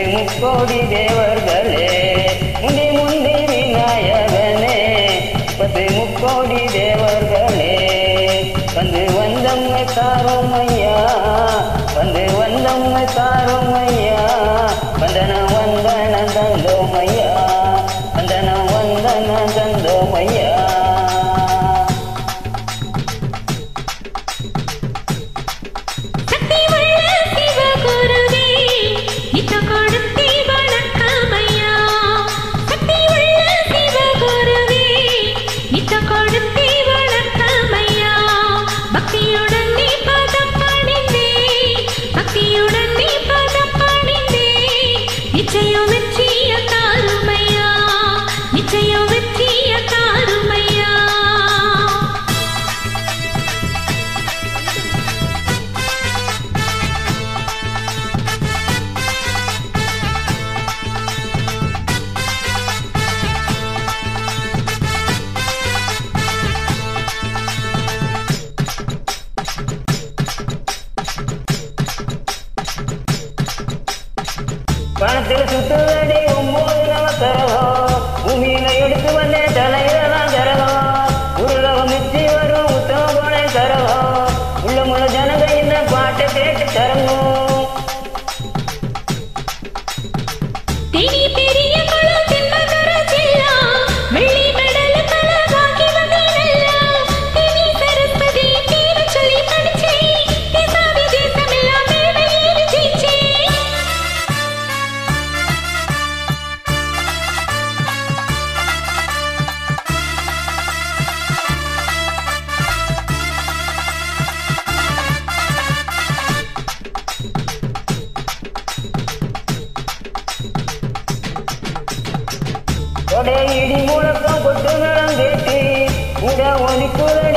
முக்கோடி தேவர்களே முந்தி முந்தி விநாயகனே முக்கோடி தேவர்களே வந்து வந்தம்மை தாரும் ஐயா வந்து வந்தம்மை தாரும் ஐயா வந்தன வந்தன தந்தோம் ஐயா வந்தன வந்தன தந்தோம் ஐயா பணத்தில் சுத்துவடி 9 நவக்கரகம் பூமியில எடுத்து வந்தே தலையிலாம் கரகம் உருளகம் மிச்சி வரும் உத்தம போன கரகம் உள்ள முள்ள ஜனங்க இந்த பாட்டை கேட்டு தரங்கும் இடி முழக்கம் கொட்டு நலம் கேட்டு உட ஒலிக்குற